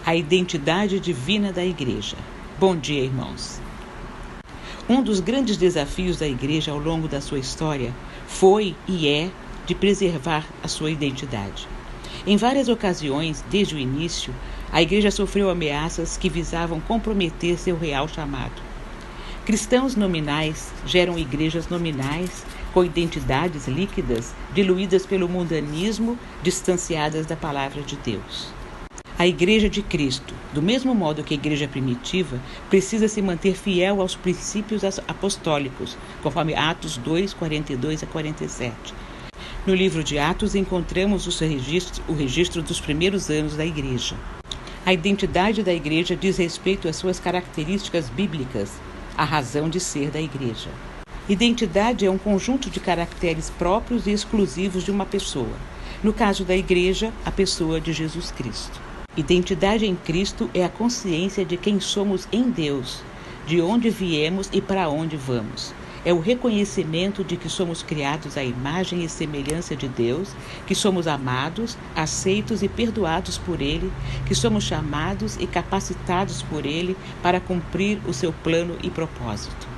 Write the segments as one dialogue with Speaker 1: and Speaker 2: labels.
Speaker 1: A identidade divina da Igreja. Bom dia, irmãos. Um dos grandes desafios da Igreja ao longo da sua história foi e é de preservar a sua identidade. Em várias ocasiões, desde o início, a Igreja sofreu ameaças que visavam comprometer seu real chamado. Cristãos nominais geram igrejas nominais com identidades líquidas, diluídas pelo mundanismo, distanciadas da palavra de Deus. A Igreja de Cristo, do mesmo modo que a Igreja primitiva, precisa se manter fiel aos princípios apostólicos, conforme Atos 2, 42 a 47. No livro de Atos encontramos o registro dos primeiros anos da Igreja. A identidade da Igreja diz respeito às suas características bíblicas, a razão de ser da Igreja. Identidade é um conjunto de caracteres próprios e exclusivos de uma pessoa. No caso da Igreja, a pessoa de Jesus Cristo. Identidade em Cristo é a consciência de quem somos em Deus, de onde viemos e para onde vamos. É o reconhecimento de que somos criados à imagem e semelhança de Deus, que somos amados, aceitos e perdoados por Ele, que somos chamados e capacitados por Ele para cumprir o seu plano e propósito.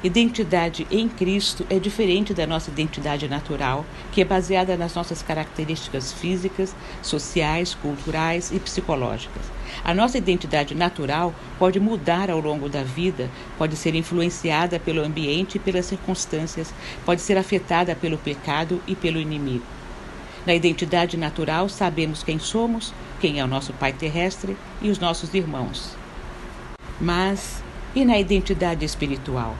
Speaker 1: Identidade em Cristo é diferente da nossa identidade natural, que é baseada nas nossas características físicas, sociais, culturais e psicológicas. A nossa identidade natural pode mudar ao longo da vida, pode ser influenciada pelo ambiente e pelas circunstâncias, pode ser afetada pelo pecado e pelo inimigo. Na identidade natural, sabemos quem somos, quem é o nosso Pai terrestre e os nossos irmãos. Mas, e na identidade espiritual?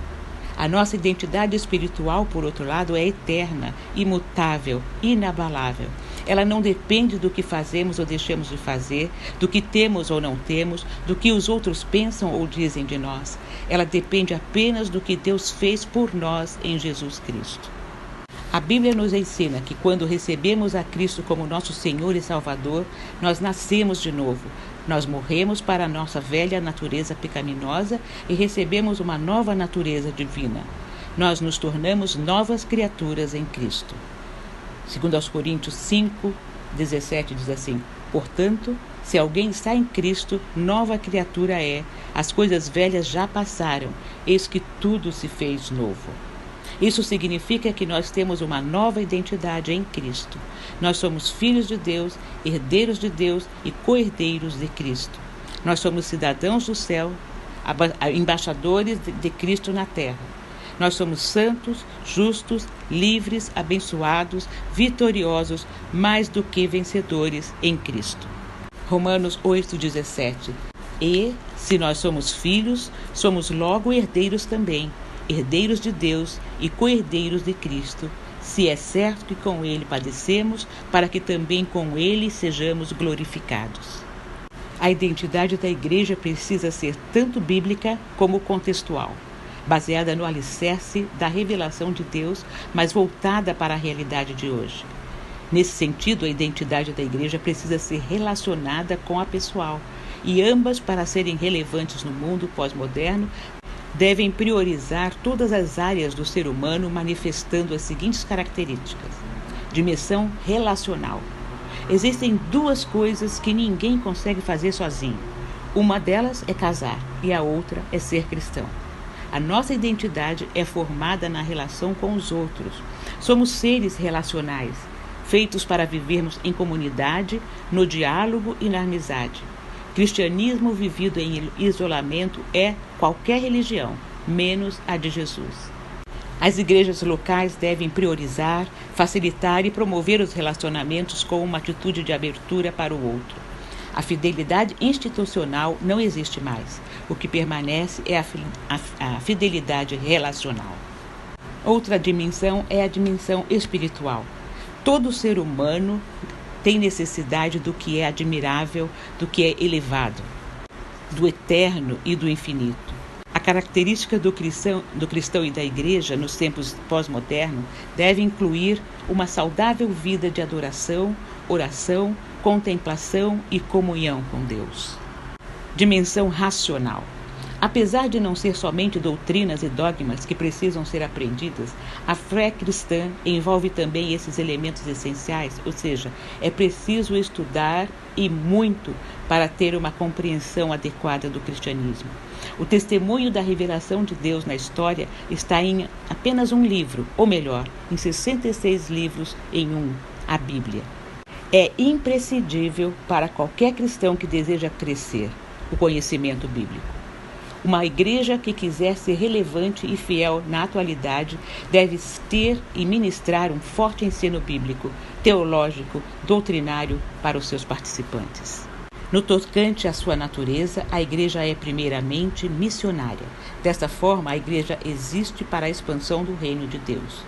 Speaker 1: A nossa identidade espiritual, por outro lado, é eterna, imutável, inabalável. Ela não depende do que fazemos ou deixamos de fazer, do que temos ou não temos, do que os outros pensam ou dizem de nós. Ela depende apenas do que Deus fez por nós em Jesus Cristo. A Bíblia nos ensina que quando recebemos a Cristo como nosso Senhor e Salvador, nós nascemos de novo. Nós morremos para a nossa velha natureza pecaminosa e recebemos uma nova natureza divina. Nós nos tornamos novas criaturas em Cristo. Segundo aos Coríntios 5, 17 diz assim: portanto, se alguém está em Cristo, nova criatura é. As coisas velhas já passaram, eis que tudo se fez novo. Isso significa que nós temos uma nova identidade em Cristo. Nós somos filhos de Deus, herdeiros de Deus e co-herdeiros de Cristo. Nós somos cidadãos do céu, embaixadores de Cristo na terra. Nós somos santos, justos, livres, abençoados, vitoriosos, mais do que vencedores em Cristo. Romanos 8,17. E, se nós somos filhos, somos logo herdeiros também, herdeiros de Deus e co-herdeiros de Cristo, se é certo que com Ele padecemos, para que também com Ele sejamos glorificados. A identidade da Igreja precisa ser tanto bíblica como contextual, baseada no alicerce da revelação de Deus, mas voltada para a realidade de hoje. Nesse sentido, a identidade da Igreja precisa ser relacionada com a pessoal, e ambas, para serem relevantes no mundo pós-moderno, devem priorizar todas as áreas do ser humano, manifestando as seguintes características. Dimensão relacional. Existem duas coisas que ninguém consegue fazer sozinho. Uma delas é casar e a outra é ser cristão. A nossa identidade é formada na relação com os outros. Somos seres relacionais, feitos para vivermos em comunidade, no diálogo e na amizade. Cristianismo vivido em isolamento é qualquer religião, menos a de Jesus. As igrejas locais devem priorizar, facilitar e promover os relacionamentos com uma atitude de abertura para o outro. A fidelidade institucional não existe mais. O que permanece é a fidelidade relacional. Outra dimensão é a dimensão espiritual. Todo ser humano tem necessidade do que é admirável, do que é elevado, do eterno e do infinito. A característica do cristão e da Igreja nos tempos pós-modernos deve incluir uma saudável vida de adoração, oração, contemplação e comunhão com Deus. Dimensão racional. Apesar de não ser somente doutrinas e dogmas que precisam ser aprendidas, a fé cristã envolve também esses elementos essenciais, ou seja, é preciso estudar e muito para ter uma compreensão adequada do cristianismo. O testemunho da revelação de Deus na história está em apenas um livro, ou melhor, em 66 livros em um, a Bíblia. É imprescindível para qualquer cristão que deseja crescer o conhecimento bíblico. Uma igreja que quiser ser relevante e fiel na atualidade deve ter e ministrar um forte ensino bíblico, teológico, doutrinário para os seus participantes. No tocante à sua natureza, a igreja é primeiramente missionária. Desta forma, a igreja existe para a expansão do reino de Deus.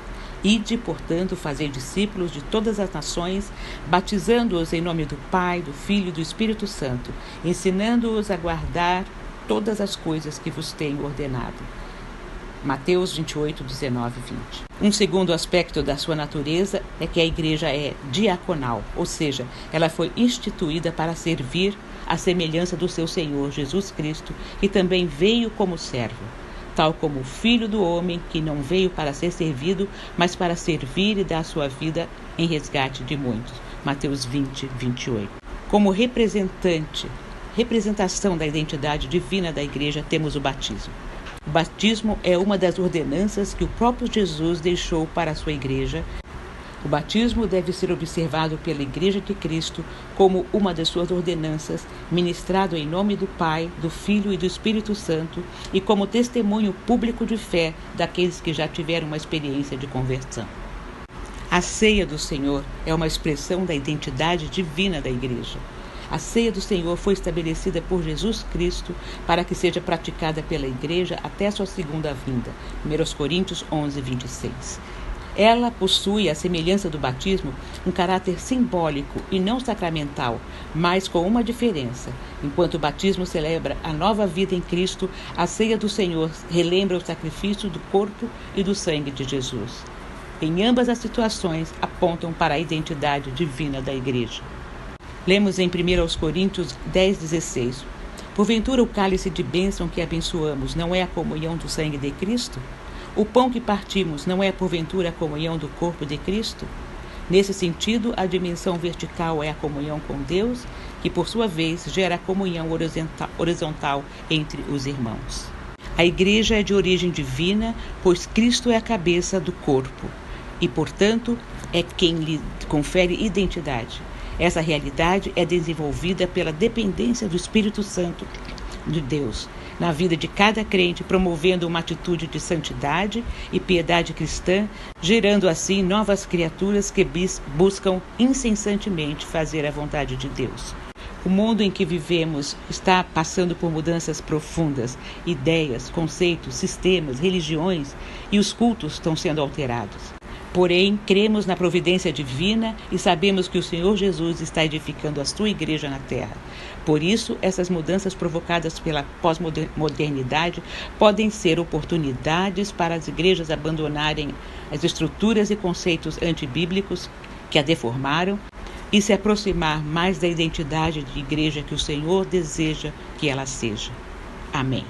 Speaker 1: Ide, portanto, fazer discípulos de todas as nações, batizando-os em nome do Pai, do Filho e do Espírito Santo, ensinando-os a guardar todas as coisas que vos tenho ordenado. Mateus 28, 19 e 20. Um segundo aspecto da sua natureza é que a igreja é diaconal, ou seja, ela foi instituída para servir à semelhança do seu Senhor Jesus Cristo, que também veio como servo, tal como o Filho do homem, que não veio para ser servido, mas para servir e dar sua vida em resgate de muitos. Mateus 20, 28. Como representação da identidade divina da igreja, temos o batismo. O batismo é uma das ordenanças que o próprio Jesus deixou para a sua igreja. O batismo deve ser observado pela Igreja de Cristo como uma das suas ordenanças, ministrado em nome do Pai, do Filho e do Espírito Santo, e como testemunho público de fé daqueles que já tiveram uma experiência de conversão. A ceia do Senhor é uma expressão da identidade divina da igreja. A ceia do Senhor foi estabelecida por Jesus Cristo para que seja praticada pela igreja até a sua segunda vinda. 1 Coríntios 11, 26. Ela possui, à semelhança do batismo, um caráter simbólico e não sacramental, mas com uma diferença. Enquanto o batismo celebra a nova vida em Cristo, a ceia do Senhor relembra o sacrifício do corpo e do sangue de Jesus. Em ambas as situações, apontam para a identidade divina da igreja. Lemos em 1 Coríntios 10,16. Porventura o cálice de bênção que abençoamos não é a comunhão do sangue de Cristo? O pão que partimos não é porventura a comunhão do corpo de Cristo? Nesse sentido, a dimensão vertical é a comunhão com Deus, que por sua vez gera a comunhão horizontal entre os irmãos. A igreja é de origem divina, pois Cristo é a cabeça do corpo e, portanto, é quem lhe confere identidade. Essa realidade é desenvolvida pela dependência do Espírito Santo de Deus na vida de cada crente, promovendo uma atitude de santidade e piedade cristã, gerando assim novas criaturas que buscam incessantemente fazer a vontade de Deus. O mundo em que vivemos está passando por mudanças profundas, ideias, conceitos, sistemas, religiões, e os cultos estão sendo alterados. Porém, cremos na providência divina e sabemos que o Senhor Jesus está edificando a sua igreja na terra. Por isso, essas mudanças provocadas pela pós-modernidade podem ser oportunidades para as igrejas abandonarem as estruturas e conceitos antibíblicos que a deformaram e se aproximar mais da identidade de igreja que o Senhor deseja que ela seja. Amém.